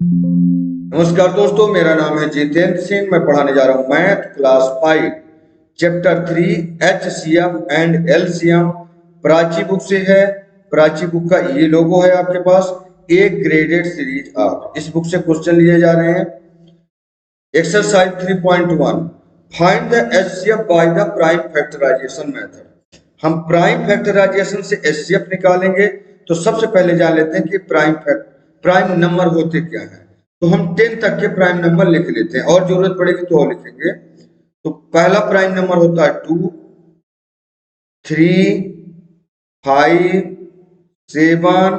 नमस्कार दोस्तों, मेरा नाम है जितेंद्र सिंह। मैं पढ़ाने जा रहा हूँ math class 5 chapter 3 HCF and LCM। Prachi book से है। प्राची बुक का ये लोगो है आपके पास। एक ग्रेडेड सीरीज आप इस बुक से क्वेश्चन लिए जा रहे हैं। Exercise 3.1 find the HCF by the prime factorization method. हम प्राइम फैक्टराइजेशन से HCF निकालेंगे। तो सबसे पहले जान लेते हैं कि प्राइम नंबर होते क्या है। तो हम 10 तक के प्राइम नंबर लिख लेते हैं, और जरूरत पड़ेगी तो और लिखेंगे। तो पहला प्राइम नंबर होता है 2, 3, 5, 7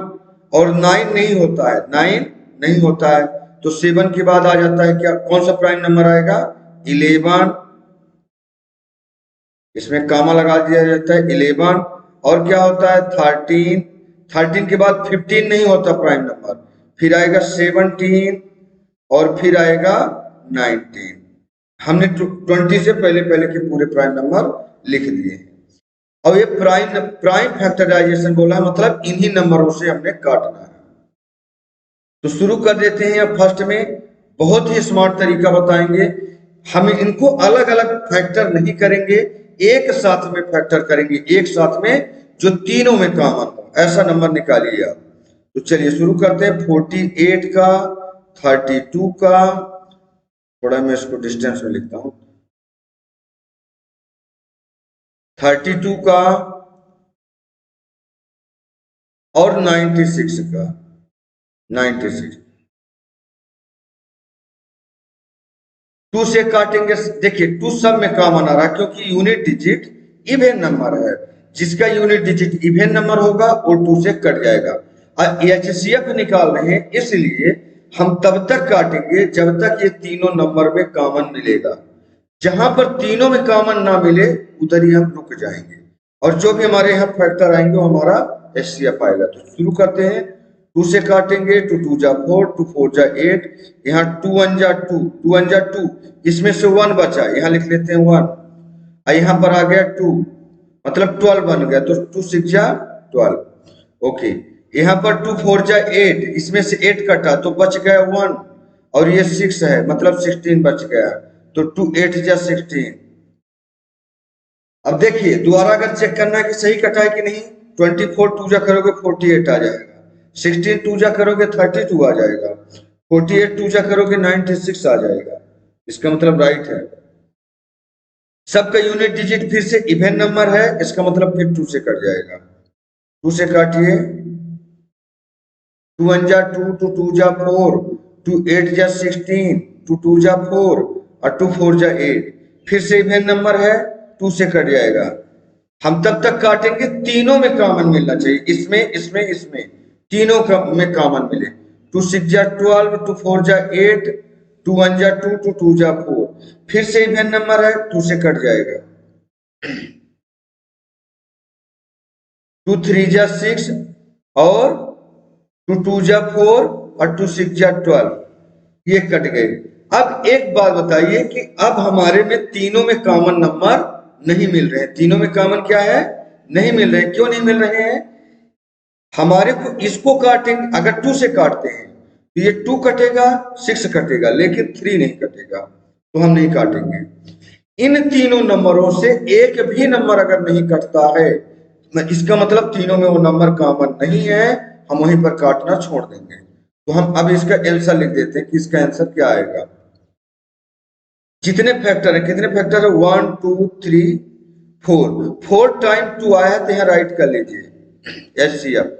और 9 नहीं होता है। 9 नहीं होता है तो 7 के बाद आ जाता है क्या, कौन सा प्राइम नंबर आएगा? 11। इसमें कामा लगा दिया जाता है 11। और क्या होता है? 13। 13 के बाद 15 नहीं होता प्राइम नंबर। फिर आएगा 17 और फिर आएगा 19। हमने 20 से पहले पहले के पूरे प्राइम नंबर लिख दिए। अब ये प्राइम फैक्टराइजेशन बोला, मतलब इन्हीं नंबरों से हमने काटना है। तो शुरू कर देते हैं। फर्स्ट में बहुत ही स्मार्ट तरीका बताएंगे। हम इनको अलग अलग फैक्टर नहीं करेंगे, एक साथ में फैक्टर करेंगे, एक साथ में, जो तीनों में कॉमन हो ऐसा नंबर निकालिए आप। तो चलिए शुरू करते हैं। 48 का, 32 का, थोड़ा मैं इसको डिस्टेंस में लिखता हूं, 32 का और 96 का। 96 2 से काटेंगे। देखिए 2 सब में कॉमन आ रहा है क्योंकि यूनिट डिजिट इवेन नंबर है। जिसका यूनिट डिजिट इवेन नंबर होगा वो 2 से कट जाएगा। और एचसीएफ निकाल रहे हैं इसलिए हम तब तक काटेंगे जब तक ये तीनों नंबर में कॉमन मिलेगा। जहां पर तीनों में कॉमन ना मिले उधर ही हम रुक जाएंगे, और जो भी हमारे यहाँ फैक्टर आएंगे वो हमारा एचसीएफ आएगा। तो शुरू करते हैं। 2 से काटेंगे। 2 2 जा 4, 2 4 जा 8, यहाँ 2 1 जा 2, 2 1 जा 2, इसमें से 1 बचा, यहाँ लिख लेते हैं 1। और यहाँ पर आ गया 2, मतलब 12 बन गया, तो 2 6 जा 12। ओके, यहाँ पर 2 4 जा 8, इसमें से 8 कटा तो बच गया 1, और ये 6 है मतलब 16 बच गया। तो 2 8 जा 16। अब देखिए दोबारा अगर चेक करना है कि सही कटा है कि नहीं, 24 2 जा करोगे 48 आ जाएगा, 16 2 जा करोगे 32 आ जाएगा, 48 2 जा करोगे 96 आ जाएगा। इसका मतलब राइट है। सबका यूनिट डिजिट फिर से इवेन नंबर है, इसका मतलब फिर 2 से कट जाएगा। 2 से काटिए। 2 1 जा 2, 2 2 जा 4, 2 8 जा 16, 2 2 जा 4 और 2 4 जा 8। फिर से इवेन नंबर है, 2 से कट जाएगा। हम तब तक काटेंगे तीनों में कॉमन मिलना चाहिए, इसमें इसमें इसमें, तीनों में कॉमन मिले। 2 6 जा 12, 2 4 जा 8, 2 1 जा 2, 2 2 जा 4। फिर से इवेन नंबर है, 2 से कट जाएगा। 2 3 जा 6 और 2 2 जा 4 और 2 6 जा 12, ये कट गए। अब एक बात बताइए कि अब हमारे में तीनों में कॉमन नंबर नहीं मिल रहे हैं। तीनों में कॉमन क्या है? नहीं मिल रहे हैं। क्यों नहीं मिल रहे हैं? हमारे को इसको काटेंगे, अगर 2 से काटते हैं तो ये 2 कटेगा, 6 कटेगा, लेकिन 3 नहीं कटेगा, तो हम नहीं काटेंगे। इन तीनों नंबरों से एक भी नंबर अगर नहीं कटता है, इसका मतलब तीनों में वो नंबर कॉमन नहीं है, हम वहीं पर काटना छोड़ देंगे। तो हम अब इसका आंसर लिख देते हैं कि इसका आंसर क्या आएगा। जितने फैक्टर है, कितने फैक्टर है? 1 2 3 4। 4 टाइम 2 आया है तो यहाँ राइट कर लीजिए HCF.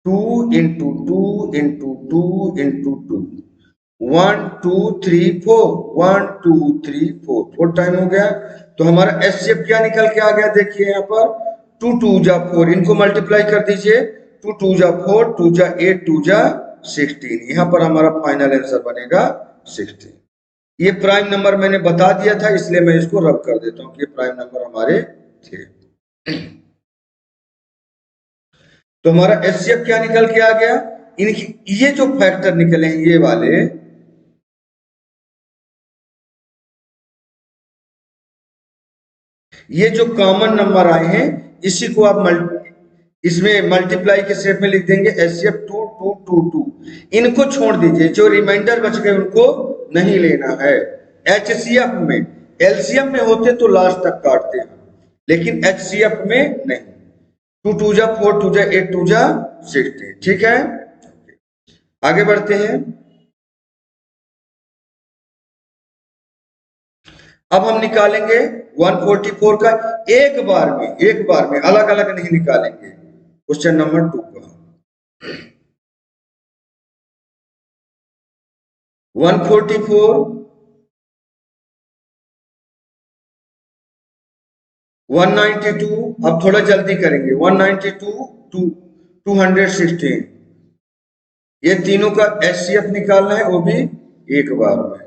2 into 2 into 2 into 2, 1 2 3 4, 1 2 3 4, 4 time हो गया। तो हमारा एचसीएफ क्या निकल के आ गया? देखिए यहाँ पर 2 2 जा 4, इनको मल्टीप्लाई कर दीजिए। 2 2 जा 4, 2 जा 8, 2 जा 16, यहाँ पर हमारा फाइनल आंसर बनेगा 16। ये प्राइम नंबर मैंने बता दिया था, इसलिए मैं इसको रब कर देता हूँ कि ये प्राइम नंबर हमारे थे। तो हमारा एचसीएफ क्या निकल के आ गया? इनकी ये जो फैक्टर निकले हैं ये वाले, ये जो कॉमन नंबर आए हैं, इसी को आप इसमें मल्टीप्लाई के शेप में लिख देंगे HCF 2 2 2 2। इनको छोड़ दीजिए, जो रिमाइंडर बच गए उनको नहीं लेना है। HCF में LCM में होते तो लास्ट तक काटते हैं, लेकिन HCF में नहीं। 2 2 जा 4 2 जा 8 2 जा 16। ठीक है, आगे बढ़ते हैं। अब हम निकालेंगे 144 का एक बार में अलग अलग नहीं निकालेंगे। क्वेश्चन नंबर 2 का 144 192। अब थोड़ा जल्दी करेंगे। 192 216। ये तीनों का HCF निकालना है, वो भी एक बार में।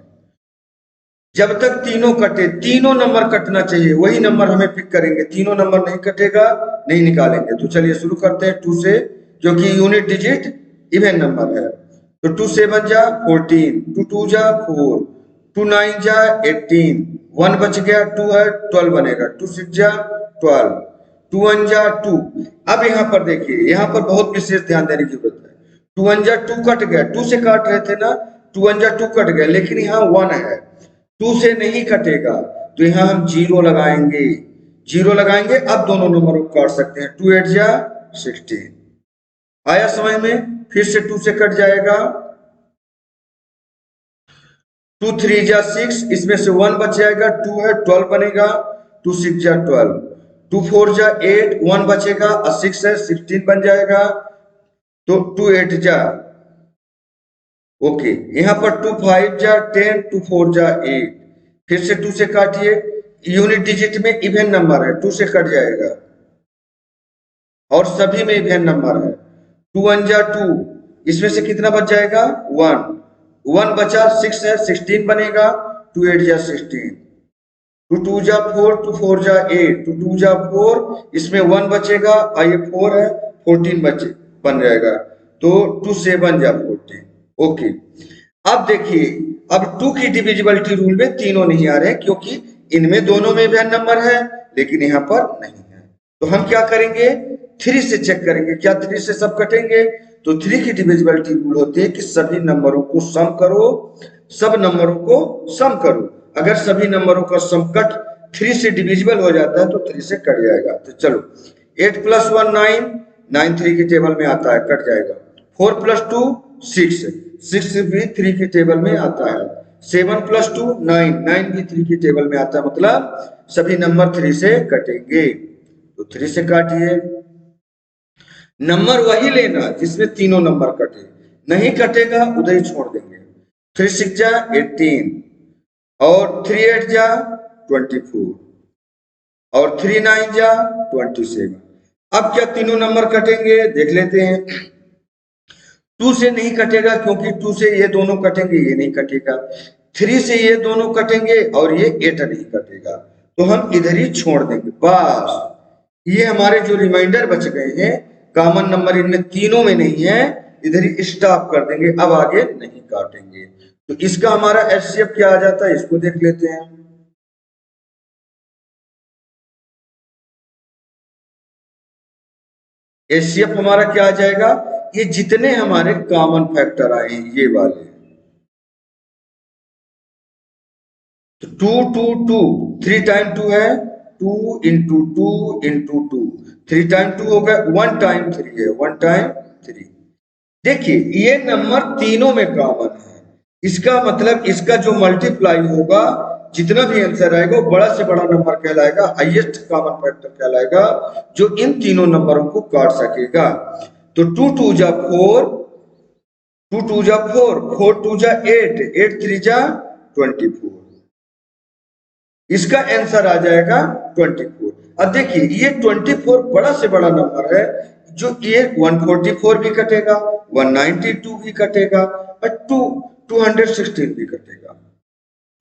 जब तक तीनों कटे, तीनों नंबर कटना चाहिए, वही नंबर हमें पिक करेंगे। तीनों नंबर नहीं कटेगा, नहीं निकालेंगे। तो चलिए शुरू करते हैं 2 से, जो कि यूनिट डिजिट इवन नंबर है। तो 2 7 जा 14, 2 2 जा 4, 2 9 जा 18, 1 बच गया 2 है 12 बनेगा, 2 6 जा 12, 2 1 जा 2। अब यहाँ पर देखिए, यहाँ पर बहुत विशेष ध्यान देने की जरूरत है। 2 1 जा 2 कट गया, 2 से काट रहे थे ना, 2 1 जा 2 कट गया, लेकिन यहाँ 1 है, 2 से नहीं कटेगा, तो यहां हम 0 लगाएंगे। 0 लगाएंगे, अब दोनों नंबरों को काट सकते हैं। 2 8 जा 16। आया समझ में? फिर से 2 से कट जाएगा। 2 3 जा 6, इसमें से 1 बच जाएगा, 2 है 12 बनेगा, 2 6 जा 12, 2 4 जा 8, 1 बचेगा और 6 है 16 बन जाएगा। तो 2 8 जा ओके। यहाँ पर 2 5 जा 10, 2 4 जा 8। फिर से 2 से काटिए, यूनिट डिजिट में इवन नंबर है, 2 से कट जाएगा और सभी में इवन नंबर है। 2 1 जा 2, इसमें से कितना बच जाएगा? 1 1 बचा, 6 है 16 बनेगा, 2 8 जा 16, 2 2 जा 4, 2 4 जा 8, 2 2 जा 4, इसमें 1 बचेगा और ये 4 है 14 बचे बन जाएगा। तो 2 7 जा 14। ओके, अब देखिए, अब 2 की डिविजिबिलिटी रूल में तीनों नहीं आ रहे, क्योंकि इनमें दोनों में इवन नंबर है, लेकिन यहाँ पर नहीं है। तो हम क्या करेंगे? 3 से चेक करेंगे। क्या 3 से सब कटेंगे? तो 3 की डिविजिबिलिटी रूल होती है कि सभी नंबरों को सम करो, सब नंबरों को सम करो। अगर सभी नंबरों का सम कट 3 से डिविजिबल हो जाता है तो 3 से कट जाएगा। तो चलो, 8 + 1 9, 9 3 की टेबल में आता है, कट जाएगा। 4 + 2 6, 6 भी 3 की टेबल में आता है। 7 + 2 9, 9 भी 3 की टेबल में आता है, मतलब सभी नंबर 3 से कटेंगे। तो 3 से काटिए। नंबर वही लेना जिसमें तीनों नंबर कटे, नहीं कटेगा उधर ही छोड़ देंगे। 3 6 जा 18 और 3 8 जा 24 और 3 9 जा 27। अब क्या तीनों नंबर कटेंगे? देख लेते हैं। 2 से नहीं कटेगा, क्योंकि 2 से ये दोनों कटेंगे, ये नहीं कटेगा। 3 से ये दोनों कटेंगे और ये 8 नहीं कटेगा, तो हम इधर ही छोड़ देंगे। बस ये हमारे जो रिमाइंडर बच गए हैं, कॉमन नंबर इनमें तीनों में नहीं है, इधर ही स्टॉप कर देंगे, अब आगे नहीं काटेंगे। तो इसका हमारा HCF क्या आ जाता है, इसको देख लेते हैं। HCF हमारा क्या आ जाएगा? ये जितने हमारे कॉमन फैक्टर आए हैं, ये वाले, तो 2 2 2, 3 टाइम 2 है, 2 × 2 × 2, 3 टाइम 2 हो गया, 1 टाइम 3 है, 1 टाइम 3। देखिए, ये नंबर तीनों में कॉमन है, इसका मतलब इसका जो मल्टीप्लाई होगा, जितना भी आंसर आएगा वो बड़ा से बड़ा नंबर कहलाएगा, हाईएस्ट कॉमन फैक्टर कहलाएगा, जो इन तीनों नंबरों को काट सकेगा। तो 2 2 जा 4, 2 2 जा 4, 4 2 जा 8, 8 3 जा 24। इसका आंसर आ जाएगा 24। अब देखिए, ये 24 बड़ा से बड़ा नंबर है, जो ये 144 भी कटेगा, 192 भी कटेगा और 216 भी कटेगा।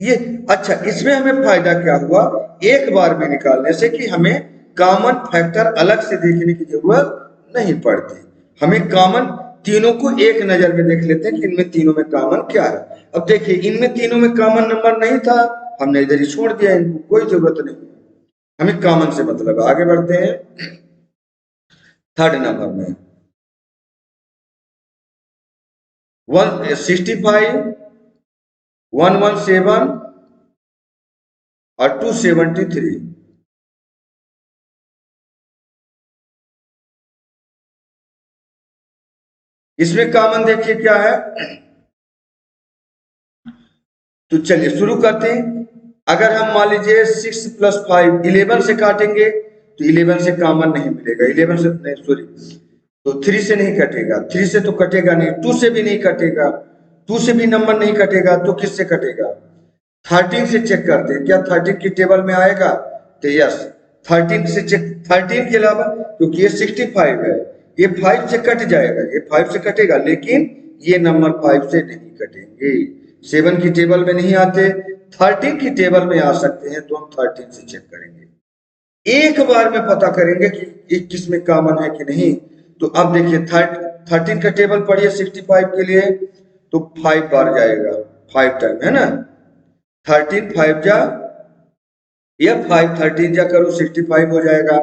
ये अच्छा, इसमें हमें फायदा क्या हुआ एक बार में निकालने से, कि हमें कॉमन फैक्टर अलग से देखने की जरूरत नहीं पड़ती। हमें कॉमन तीनों को एक नजर में देख लेते हैं कि इनमें तीनों में कॉमन क्या है। अब देखिए, इनमें तीनों में कॉमन नंबर नहीं था, हमने इधर ही छोड़ दिया, इनको कोई जरूरत नहीं है, हमें कॉमन से मतलब। आगे बढ़ते हैं। थर्ड नंबर में 165, 117 और 273। इसमें कॉमन देखिए क्या है, तो चलिए शुरू करते हैं। अगर हम मान लीजिए 6 प्लस 5 11 से काटेंगे तो 11 से कॉमन नहीं मिलेगा, 11 से नहीं, सॉरी, तो 3 से नहीं कटेगा, 3 से तो कटेगा नहीं, 2 से भी नहीं कटेगा, 2 से भी नंबर नहीं कटेगा, तो किससे कटेगा? 13 से चेक करते हैं, क्या 13 की टेबल में आएगा? तो यस, 13 से चेक, 13 के अलावा, क्योंकि ये 65 है, ये 5 से कट जाएगा, ये 5 से कटेगा, लेकिन ये नंबर 5 से नहीं कटेंगे, 7 की टेबल में नहीं आते, 13 की टेबल में आ सकते हैं, तो हम 13 से चेक करेंगे, एक बार में पता करेंगे कि एक किसमें कॉमन है कि नहीं। तो अब देखिए 13 का टेबल पढ़िए 65 के लिए, तो 5 बार जाएगा, 5 टाइम है ना, 13 5 जा, या 5 13 जा करो 65 हो जाएगा।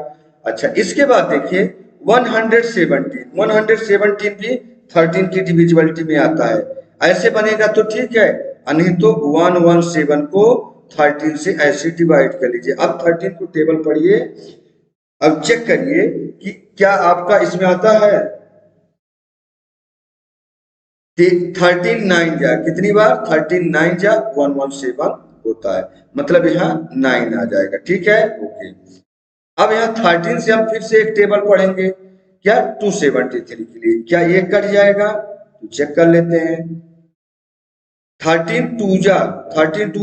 अच्छा, इसके बाद देखिए 117 भी 13 की डिविजिबिलिटी में आता है, ऐसे बनेगा तो ठीक है, नहीं तो 117 को 13 से ऐसे डिवाइड कर लीजिए। अब 13 को टेबल पढ़िए, अब चेक करिए कि क्या आपका इसमें आता है। 13 9 जा, कितनी बार? 13 9 जा 117 होता है, मतलब यहाँ 9 आ जाएगा, ठीक है, ओके। अब यहाँ 13 से हम फिर से एक टेबल पढ़ेंगे, क्या? 273 के लिए, क्या ये कट जाएगा? तो चेक कर लेते हैं। 13 2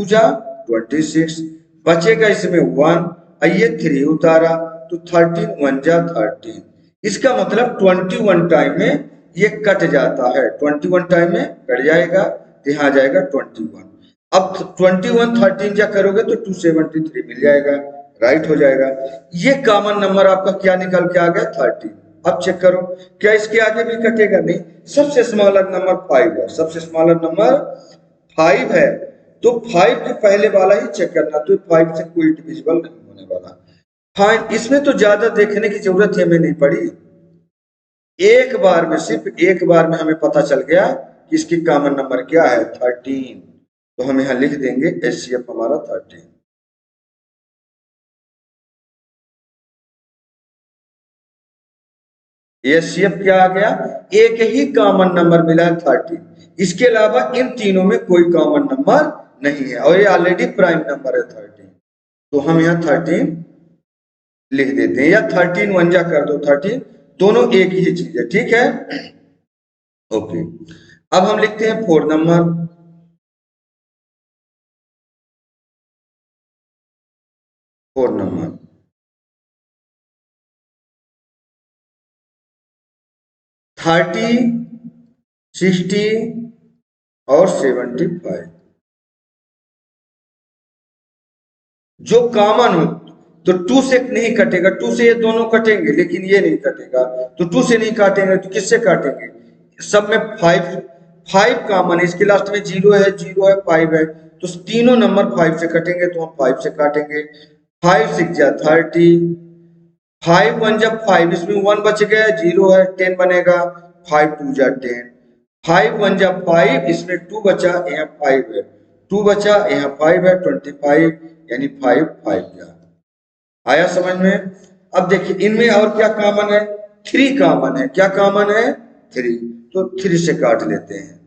जा 26, बचेगा इसमें 1, ये 3 उतारा, तो 13 1 जा 13, इसका मतलब 21 टाइम में ये कट जाता है, 21 टाइम में कट जाएगा, तो यहाँ आ जाएगा 21। अब 21 13 जा करोगे तो 273 मिल जाएगा, राइट हो जाएगा। ये कॉमन नंबर आपका क्या निकल के आ गया? 13। अब चेक करो, क्या इसके आगे भी कटेगा? नहीं, सबसे स्मॉलर नंबर 5 है, सबसे स्मॉलर नंबर 5 है, तो 5 के पहले वाला ही चेक करना, तो 5 से कोई डिविजिबल नहीं होने वाला। फाइन, इसमें तो ज्यादा देखने की जरूरत है हमें नहीं पड़ी, एक बार में, सिर्फ एक बार में हमें पता चल गया कि इसकी कॉमन नंबर क्या है? 13, तो हम यहां लिख देंगे एचसीएफ हमारा 13। एचसीएफ क्या आ गया? एक ही कॉमन नंबर मिला है 13, इसके अलावा इन तीनों में कोई कॉमन नंबर नहीं है, और ये ऑलरेडी प्राइम नंबर है 13, तो हम यहाँ 13 लिख देते हैं, या 13 1 जा कर दो 13, दोनों एक ही चीज है, ठीक है, ओके। अब हम लिखते हैं 4 नंबर, 4 नंबर 30 60 और 75, जो कॉमन हो, तो 2 से नहीं कटेगा, 2 से ये दोनों कटेंगे, लेकिन ये नहीं कटेगा, तो 2 से नहीं काटेंगे तो किससे काटेंगे? सब में 5 5 कॉमन है, इसके लास्ट में 0 है, 0 है, 5 है, तो तीनों नंबर 5 से कटेंगे, तो हम 5 से काटेंगे। 5 6 जा 30, 5 1 जा 5, इसमें 1 बच गया, 0 है, 10 बनेगा, 5 2 जा 10, 5 1 जा 5, इसमें 2 बचा, यहाँ 5 है, 2 बचा, यहाँ 5 है, 25, यानी 5 5 जा। आया समझ में? अब देखिए इनमें और क्या कॉमन है? 3 कॉमन है, क्या कॉमन है? 3, तो 3 से काट लेते हैं,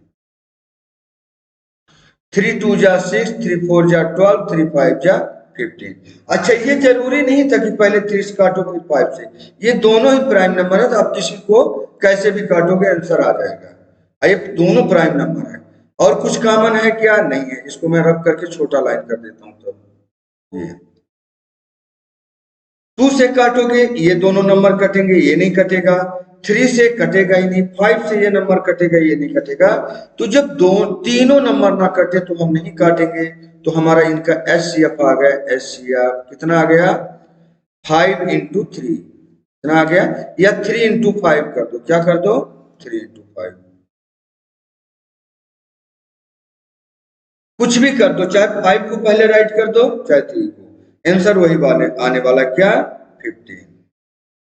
3 2 जा 6, 3 4 जा 12, 3 5 जा 15। अच्छा, ये जरूरी नहीं था कि पहले 3 से काटो फिर 5 से, ये दोनों ही प्राइम नंबर है, तो आप किसी को कैसे भी काटोगे आंसर आ जाएगा, ये दोनों प्राइम नंबर है। और कुछ कॉमन है क्या? नहीं है, इसको मैं रब करके छोटा लाइन कर देता हूं, तो ये 2 से काटोगे ये दोनों नंबर कटेंगे, ये नहीं कटेगा, 3 से कटेगा ही नहीं, 5 से ये नंबर कटेगा, ये नहीं कटेगा, तो जब दो तीनों नंबर ना कटे तो हम नहीं काटेंगे, तो हमारा इनका एचसीएफ आ गया, एचसीएफ कितना आ गया? 5 इंटू 3, कितना आ गया? या 3 इंटू 5 कर दो, क्या कर दो? 3 इंटू 5, कुछ भी कर दो, चाहे 5 को पहले राइट कर दो, चाहे 3 को, आंसर वही आने वाला, क्या? 15।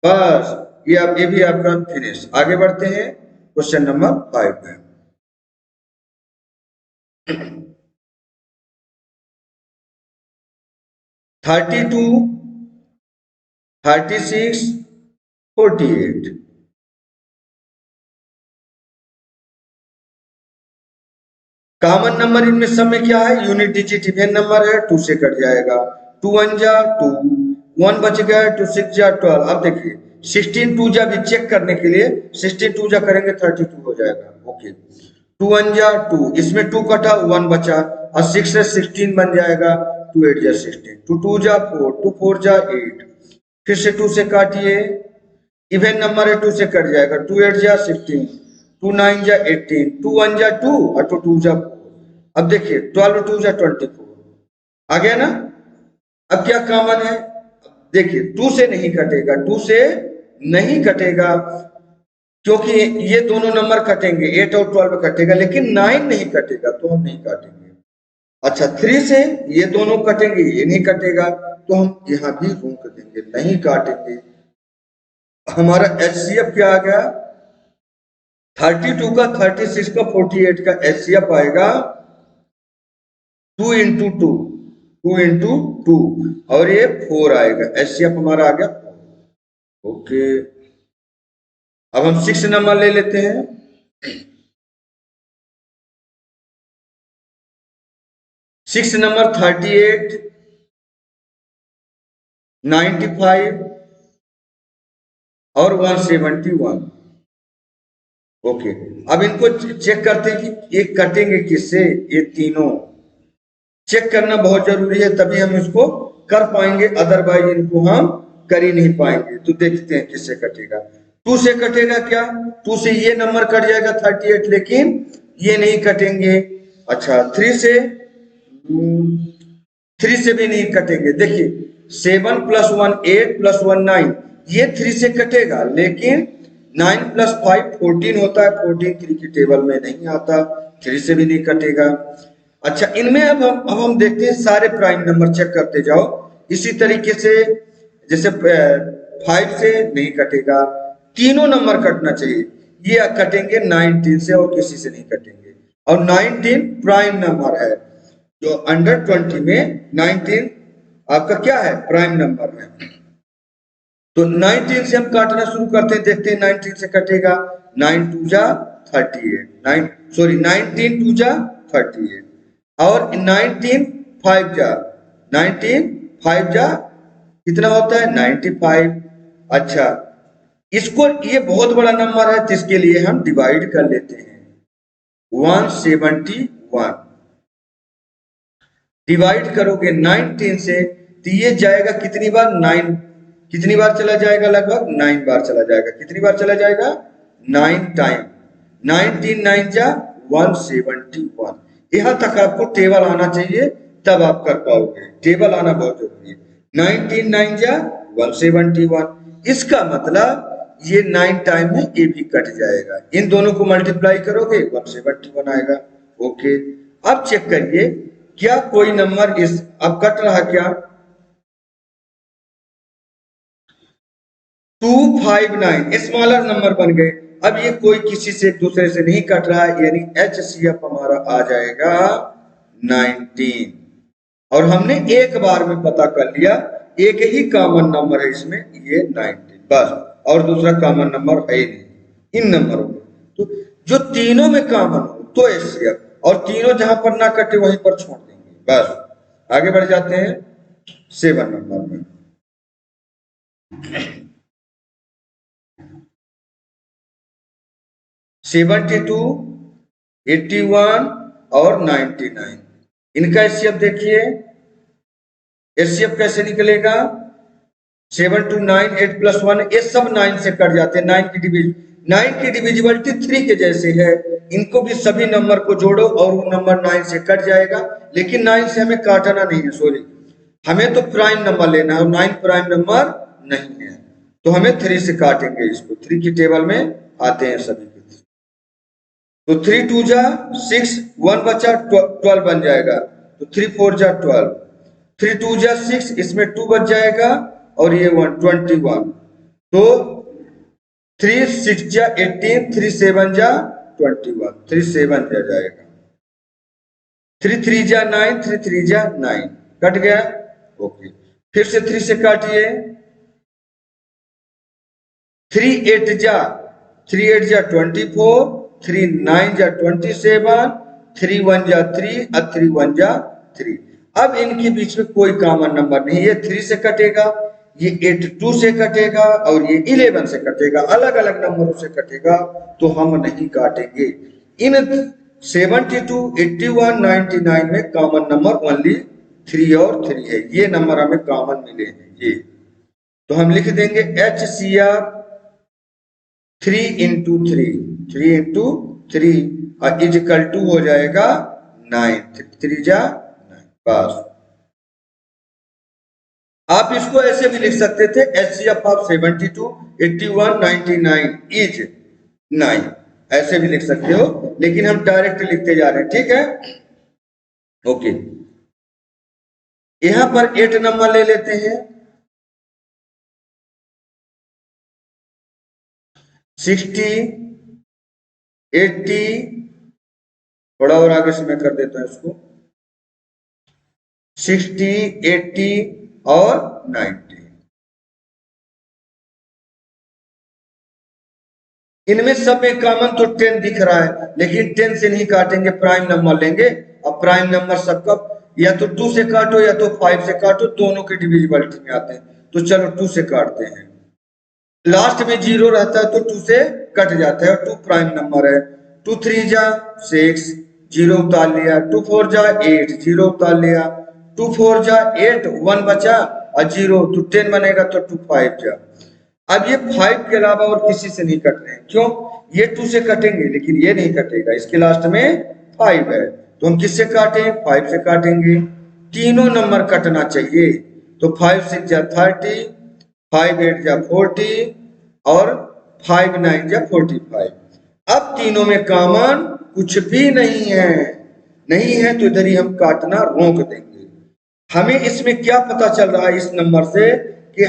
बस ये भी आपका फिनिश। आगे बढ़ते हैं, क्वेश्चन नंबर 5 में। 32, 36, 48। कॉमन नंबर इनमें सब में क्या है, यूनिट डिजिट इवेन नंबर है, 2 से कट जाएगा। 2 1 जा 2, 1 बच गया, 2 6 जा 12। अब देखिए 16 2 जा भी चेक करने के लिए 16 2 जा करेंगे 32 हो जाएगा। ओके, 2 1 जा 2, इसमें 2 कटा 1 बचा, और 6 से 16 बन जाएगा, 2 8 जा 16, 2 2 जा 4, 2 4 जा 8। फिर से 2 से काटिए, इवेन नंबर है, 2 से कट जाएगा, 2 8 जा 16, 2 9 जा 18, 2 1 जा 2 और 2 2 जा 4। अब देखिए 12 2 जा 24 आ गया ना। अब क्या कॉमन है, देखिए 2 से नहीं कटेगा, 2 से नहीं कटेगा, क्योंकि ये दोनों नंबर कटेंगे, 8 और 12 कटेगा, लेकिन 9 नहीं कटेगा, तो हम नहीं काटेंगे। अच्छा 3 से ये दोनों कटेंगे, ये नहीं कटेगा, तो हम यहां भी रोक देंगे, नहीं काटेंगे। हमारा HCF क्या आ गया, 32 का, 36 का, 48 का HCF आएगा 2 इंटू 2, 2 इंटू 2, और ये 4 आएगा। HCF हमारा आ गया 4। ओके, अब हम 6 नंबर ले लेते हैं। 6 नंबर 38, 95 और 171। ओके, अब इनको चेक करते हैं कि ये कटेंगे किससे, ये तीनों चेक करना बहुत जरूरी है, तभी हम इसको कर पाएंगे, अदरवाइज इनको हम कर ही नहीं पाएंगे। तो देखते हैं किससे कटेगा। 2 से कटेगा क्या, 2 से ये नंबर कट जाएगा 38, लेकिन ये नहीं कटेंगे। अच्छा 3 से भी नहीं कटेंगे। देखिए 7 + 1 8 + 1 9, ये 3 से कटेगा, लेकिन 9 + 5 14 होता है, 14 3 की टेबल में नहीं आता, 3 से भी नहीं कटेगा। अच्छा इनमें अब हम देखते हैं, सारे प्राइम नंबर चेक करते जाओ इसी तरीके से। जैसे 5 से नहीं कटेगा, तीनों नंबर कटना चाहिए, ये कटेंगे 19 से, और किसी से नहीं कटेंगे। और 19 प्राइम नंबर है, जो अंडर 20 में 19 आपका क्या है, प्राइम नंबर है। तो 19 से हम काटना शुरू करते हैं, देखते हैं 19 से कटेगा। 9 2 जा 38, 19 2 जा 38, और 19 5 जा 19 5 जा कितना होता है, 95। अच्छा इसको, ये बहुत बड़ा नंबर है, जिसके लिए हम डिवाइड कर लेते हैं। 171 डिवाइड करोगे 19 से, तो ये जाएगा कितनी बार, 9, कितनी बार चला जाएगा, लगभग 9 बार चला जाएगा। कितनी बार चला जाएगा, 9 टाइम। 19 9 जा 171। यहां तक आपको टेबल आना चाहिए, तब आप कर पाओगे, टेबल आना बहुत जरूरी है। 19 9 जा 171, इसका मतलब ये 9 टाइम में ये भी कट जाएगा, इन दोनों को मल्टीप्लाई करोगे 171 आएगा। ओके, अब चेक करिए क्या कोई नंबर इस, अब कट रहा क्या, 259 स्मॉलर नंबर बन गए। अब ये कोई किसी से एक दूसरे से नहीं कट रहा है, यानी HCF हमारा आ जाएगा 19। और हमने एक बार में पता कर लिया, एक ही कॉमन नंबर है इसमें, ये 19 बस, और दूसरा कॉमन नंबर है ही नहीं इन नंबरों में। तो जो तीनों में कॉमन हो तो HCF, और तीनों जहां पर ना कटे वहीं पर छोड़ देंगे बस। आगे बढ़ जाते हैं 7 नंबर में। 72, 81 और 99, इनका HCF देखिए। HCF कैसे निकलेगा, 7 2 9 8 + 1, ये सब 9 से कट जाते हैं। 9 की डिविजिबिलिटी 3 के जैसे है, इनको भी सभी नंबर को जोड़ो और वो नंबर 9 से कट जाएगा, लेकिन 9 से हमें काटना नहीं है, सॉरी, हमें तो प्राइम नंबर लेना है, और 9 प्राइम नंबर नहीं है, तो हमें 3 से काटेंगे इसको। 3 की टेबल में आते हैं सभी के। तो 3 2 जा 6, 1 बचा 12 बन जाएगा, तो 3 4 जा 12, 3 2 जा 6, इसमें 2 बच जाएगा, और ये 1 21। तो 3 6 जा 18, 3 7 जा 21, 3 7 जा जाएगा, 3 3 जा 9, 3 3 जा 9, कट गया। ओके, फिर से 3 से काटिए, 3 8 जा 3 8 जा 24, 3 9 जा 27, 3 1 जा 3 और 3 1 जा 3। अब इनके बीच में कोई कॉमन नंबर नहीं, ये 3 से कटेगा, ये 8 2 से कटेगा और ये 11 से कटेगा, अलग अलग नंबरों से कटेगा, तो हम नहीं काटेंगे। इन 72 81 99 में कॉमन नंबर ओनली 3 और 3 है, ये नंबर हमें कॉमन मिले हैं ये, तो हम लिख देंगे HCF 3 इंटू 3, 3 इंटू 3 और इजकल टू हो जाएगा 9, 3 जा 9, बस। आप इसको ऐसे भी लिख सकते थे, HCF ऑफ 72 81 99 इज 9, ऐसे भी लिख सकते हो, लेकिन हम डायरेक्ट लिखते जा रहे हैं, ठीक है। ओके, यहां पर 8 नंबर ले लेते हैं, 60 80, थोड़ा और आगे से मैं कर देता हूं इसको, 60 80 और 90। इनमें सब में कॉमन तो 10 दिख रहा है, लेकिन 10 से नहीं काटेंगे, प्राइम नंबर लेंगे। अब प्राइम नंबर सबका या तो 2 से काटो या तो 5 से काटो, दोनों के डिविजिबिलिटी में आते हैं, तो चलो 2 से काटते हैं। लास्ट में 0 रहता है तो 2 से कट जाता है, 2 प्राइम नंबर है। 2 3 जा 6, 0 उतार लिया, 2 4 जा 8, 0 उतार लिया, 2 4 जा 8, 1 बचा और 0, तो 10 बनेगा, तो 2 5 जा। अब ये 5 के अलावा और किसी से नहीं कट रहे हैं, क्यों? ये 2 से कटेंगे लेकिन ये नहीं कटेगा, इसके लास्ट में 5 है, तो हम किससे काटें? 5 से काटेंगे। तीनों नंबर कटना चाहिए, तो 5 6 जा 30, 5 8 जा 40 और 5 9 जा 45। अब तीनों में कॉमन कुछ भी नहीं है, नहीं है तो इधर ही हम काटना रोक देंगे। हमें इसमें क्या पता चल रहा है इस नंबर से, कि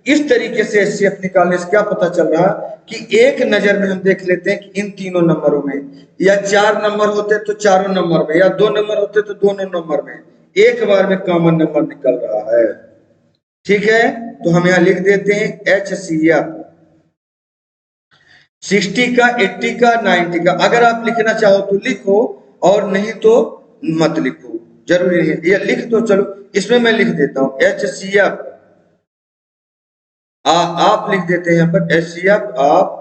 इस तरीके से HCF निकालने से क्या पता चल रहा कि एक नजर में हम देख लेते हैं कि इन तीनों नंबरों में या 4 नंबर होते तो चारों नंबर में, या 2 नंबर होते तो दोनों नंबर में एक बार में कॉमन नंबर निकल रहा है, ठीक है। तो हम यहां लिख देते हैं HCF 60 का 80 का 90 का। अगर आप लिखना चाहो तो लिखो और नहीं तो मत लिखो, जरूरी नहीं है, ये लिख दो। चलो इसमें मैं लिख देता हूं HCF, आप लिख देते हैं यहां पर HCF आप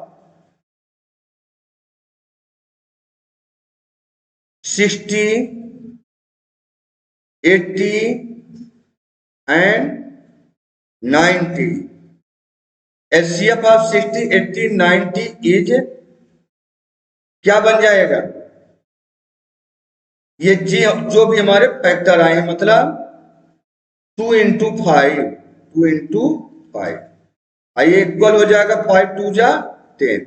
60 80 एंड 90। HCF ऑफ 60 80 90 इज क्या बन जाएगा? ये जी जो भी हमारे फैक्टर आए हैं, मतलब 2 इंटू 5, 2 इंटू 5, आइए इक्वल हो जाएगा 5 2 जा 10।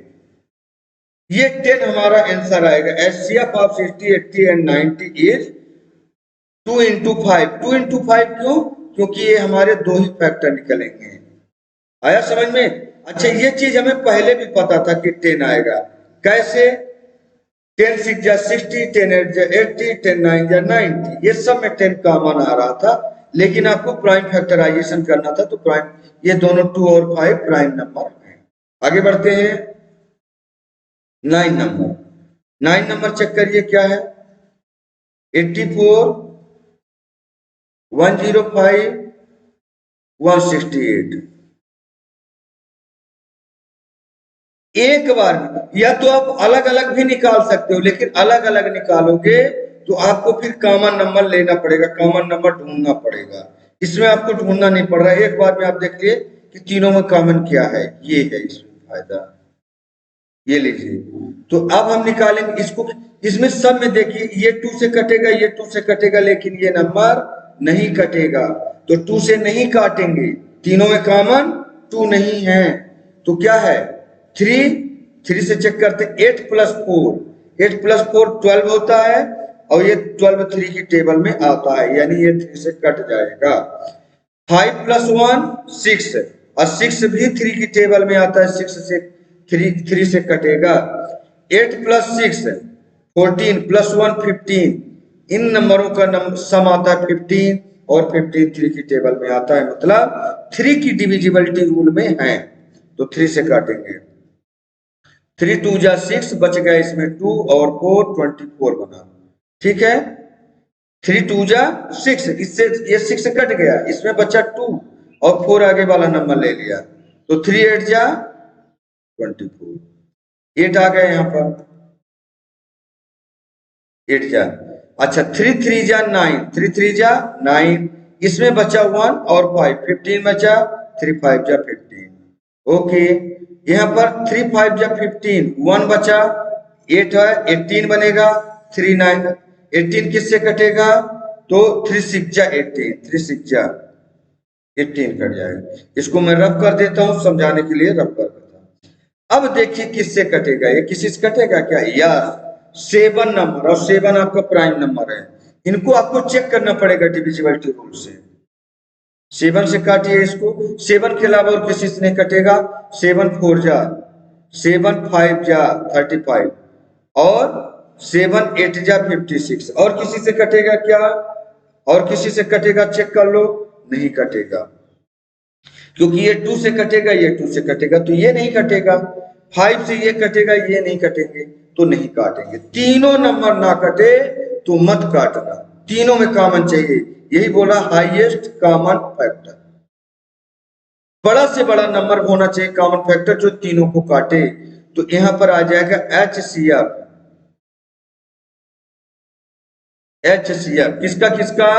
ये 10 हमारा आंसर आएगा। HCF of 60 80 and 90 is 2 into 5। 2 into 5 क्यों? क्योंकि ये हमारे दो ही फैक्टर निकलेंगे। आया समझ में? अच्छा, ये चीज हमें पहले भी पता था कि 10 आएगा। कैसे? 10 6 जा 60, 10 8 जा 80, 10 9 जा 90, ये सब में 10 कॉमन आ रहा था, लेकिन आपको प्राइम फैक्टराइजेशन करना था, तो प्राइम ये दोनों 2 और 5 प्राइम नंबर हैं। आगे बढ़ते हैं 9 नंबर। 9 नंबर चेक करिए क्या है। 84 105 168। एक बार में, या तो आप अलग अलग भी निकाल सकते हो, लेकिन अलग अलग निकालोगे तो आपको फिर कॉमन नंबर लेना पड़ेगा, कॉमन नंबर ढूंढना पड़ेगा। इसमें आपको ढूंढना नहीं पड़ रहा है, एक बार में आप देखिए कि तीनों में कॉमन क्या है। ये है इसमें फायदा, ये लीजिए। तो अब हम निकालेंगे इसको, इसमें सब में देखिए ये 2 से कटेगा, ये 2 से कटेगा, लेकिन ये नंबर नहीं कटेगा, तो 2 से नहीं काटेंगे। तीनों में कॉमन 2 नहीं है, तो क्या है 3 से चेक करते हैं। 8 प्लस 4, 8 प्लस 4 12 होता है, और ये 12 3 की टेबल में आता है, यानी ये 3 से कट जाएगा। 5 प्लस 1 6, और 6 भी 3 की टेबल में आता है, 6 से थ्री से कटेगा। 8 प्लस 6 14 प्लस 1 15, इन नंबरों का सम आता है 15 और 15 3 की टेबल में आता है, मतलब 3 की डिविजिबिलिटी रूल में है, तो 3 से काटेंगे। 3 2 जा 6 बच गया इसमें 2 और 4 24 बना, ठीक है। 3 2 जा 6, इससे ये 6 कट गया, इसमें बचा 2 और 4 आगे वाला नंबर ले लिया, तो 3 8 जा 24, 8 आ गया यहाँ पर 8 जा। अच्छा 3 3 जा 9, 3 3 जा 9, इसमें बचा 1 और 5, 15 बचा, 3 5 जा 15, ओके। यहाँ पर 3 5 जा 15, 1 बचा, 8 है, 18 बनेगा, 3 9, 18 किससे कटेगा, तो 3 6 जा 18, 3 6 जा 18 कट जाएगा। इसको मैं रफ कर देता हूं समझाने के लिए, रफ कर देता हूं। अब देखिए किससे कटेगा, ये किसी से कटेगा क्या, यस 7 नंबर, और 7 आपका प्राइम नंबर है, इनको आपको चेक करना पड़ेगा डिविजिबिलिटी रूल से। 7 से काटिए इसको, 7 के अलावा और किसी से नहीं कटेगा, 7 4 जा 7 5 जा 35, और 7 8 जा 56, और किसी से कटेगा क्या, और किसी से कटेगा, चेक कर लो, नहीं कटेगा, क्योंकि ये 2 से कटेगा, ये 2 से कटेगा, तो ये नहीं कटेगा। 5 से ये कटेगा, ये नहीं कटेंगे, तो नहीं काटेंगे। तीनों नंबर ना कटे तो मत काटना, तीनों में कॉमन चाहिए, यही बोला हाईएस्ट कॉमन फैक्टर, बड़ा से बड़ा नंबर होना चाहिए कॉमन फैक्टर जो तीनों को काटे। तो यहां पर आ जाएगा HCF, HCF किसका किसका,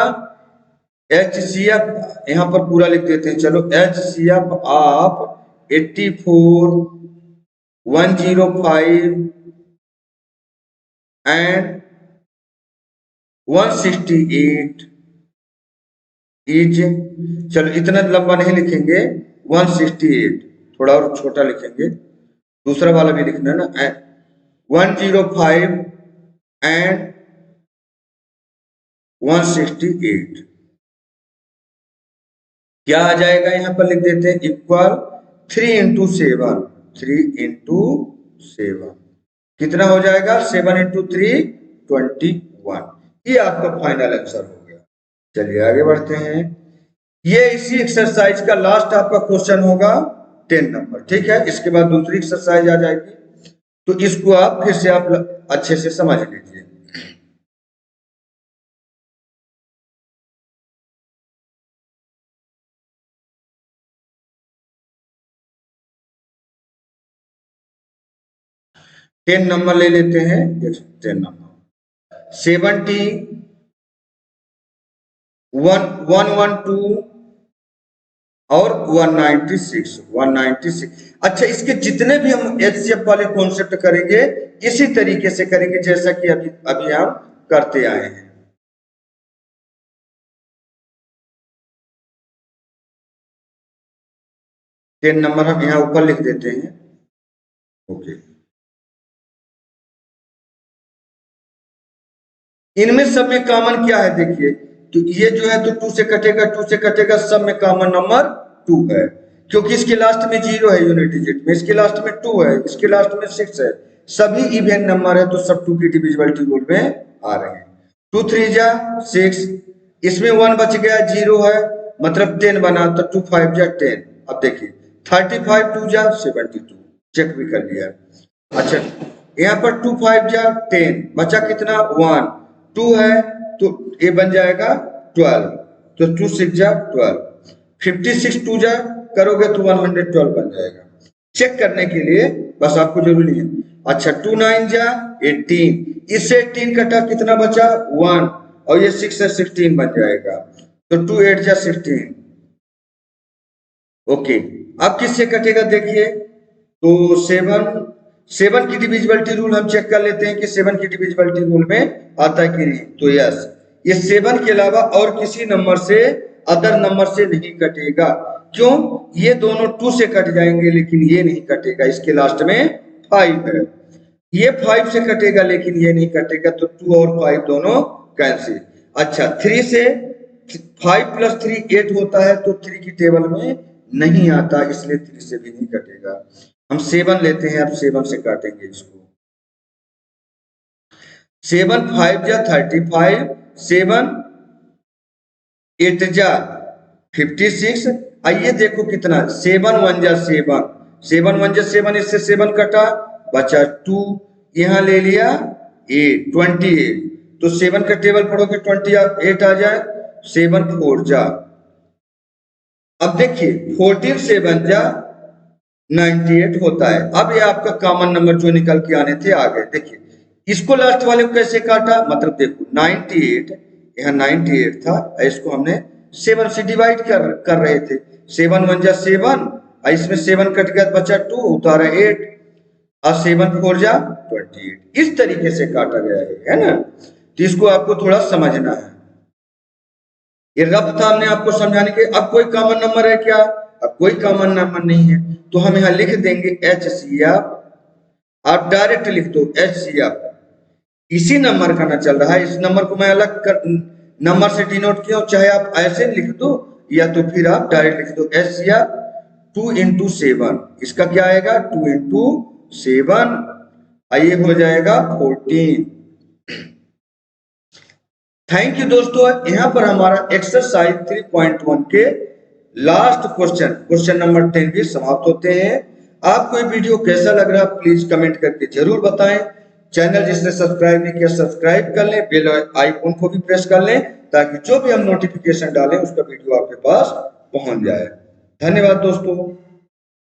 HCF यहां पर पूरा लिख देते हैं, चलो HCF ऑफ 84 105 एंड 168 इज, चलो इतना लंबा नहीं लिखेंगे, 168 थोड़ा और छोटा लिखेंगे, दूसरा वाला भी लिखना है ना, 105 एंड 168 क्या आ जाएगा, यहां पर लिख देते हैं इक्वल 3 इंटू 7, 3 इंटू 7 कितना हो जाएगा, 7 इंटू 3 21, ये आपका फाइनल आंसर हो गया। चलिए आगे बढ़ते हैं, ये इसी एक्सरसाइज का लास्ट आपका क्वेश्चन होगा 10 नंबर, ठीक है। इसके बाद दूसरी एक्सरसाइज आ जाएगी, तो इसको आप फिर से आप अच्छे से समझ लीजिए। टेन नंबर ले लेते हैं, 10 नंबर 70 112 और 196। अच्छा इसके जितने भी हम HCF वाले कॉन्सेप्ट करेंगे इसी तरीके से करेंगे जैसा कि अभी अभी हम करते आए हैं। टेन नंबर हम यहां ऊपर लिख देते हैं, ओके। इनमें सब में कॉमन क्या है देखिए, तो ये जो है तो 2 से कटेगा, 2 से कटेगा, सब में कॉमन नंबर 2 है, क्योंकि इसके लास्ट में 0 है यूनिट डिजिट में, इसके लास्ट में 2 है, इसके लास्ट में 6 है, सभी इवन नंबर है, तो सब 2 की डिविजिबिलिटी रूल में आ रहे हैं। 2 3 जा 6, इसमें 1 बच गया, 0 है, मतलब 10 बना, तो 2 5 जा 10। अब देखिए 35 2 जा 72, चेक भी कर लिया। अच्छा यहाँ पर 2 5 जा 10, बचा कितना 1, 2 है तो ये बन जाएगा 12, तो 2 6 जा 12, 56 2 जा करोगे तो 112 बन जाएगा। चेक करने के लिए बस आपको जरूरी है। अच्छा 2 9 जा 18, इससे 18 कटा, कितना बचा 1, और ये 6 से 16 बन जाएगा, तो 2 8 जा 16, ओके। अब किससे कटेगा देखिए, तो 7 की डिविजिबिलिटी रूल हम चेक कर लेते हैं कि 7 की डिविजिबिलिटी रूल में आता है कि नहीं, तो यस, ये 7 के अलावा और किसी नंबर से, अदर नंबर से नहीं कटेगा, क्यों, ये दोनों 2 से कट जाएंगे लेकिन ये नहीं कटेगा, इसके लास्ट में 5 है, ये 5 से कटेगा लेकिन ये नहीं कटेगा, तो 2 और 5 दोनों कैंसिल। अच्छा 3 से 5 प्लस 3 8 होता है, तो 3 की टेबल में नहीं आता, इसलिए 3 से भी नहीं कटेगा। हम 7 लेते हैं, अब 7 से काटेंगे इसको। 7 5 जा 35, 7 8 जा 56। आइए देखो कितना, 7 1 जा 7, 7 1 जा 7, इससे 7 कटा, बचा 2, यहाँ ले लिया 8, 28। तो 7 का टेबल पढ़ोगे 28 आ जाए, 7 4 जा। अब देखिए 14 7 जा 98 होता है। अब ये आपका कॉमन नंबर जो निकल के आने थे आ गए। देखिए इसको लास्ट वाले को कैसे काटा, मतलब देखो 98, यहाँ 98 था, इसको हमने 7 से डिवाइड कर रहे थे। 7 1 जा 7, इसमें 7 कट गया, बचा 2, उतारा 8, और 7 4 जा 28। इस तरीके से काटा गया है ना। तो इसको आपको थोड़ा समझना है। ये रफ था हमने आपको समझाने के। अब कोई कॉमन नंबर है क्या, अब कोई कॉमन नंबर नहीं है, तो हम यहाँ लिख देंगे HCF। आप डायरेक्ट लिख दो HCF, इसी नंबर का ना चल रहा है, इस नंबर को मैं अलग नंबर से डिनोट किया हूं, चाहे आप ऐसे लिख दो या तो फिर आप डायरेक्ट लिख दो HCF 2 into 7। इसका क्या आएगा, 2 into 7, आइए हो जाएगा 14। थैंक यू दोस्तों। यहाँ पर हमारा एक्सरसाइज 3.1 के लास्ट क्वेश्चन नंबर 10 भी समाप्त होते हैं। आपको ये वीडियो कैसा लग रहा प्लीज कमेंट करके जरूर बताएं। चैनल जिसने सब्सक्राइब नहीं किया सब्सक्राइब कर लें, बेल आइकन को भी प्रेस कर लें, ताकि जो भी हम नोटिफिकेशन डालें उसका वीडियो आपके पास पहुंच जाए। धन्यवाद दोस्तों।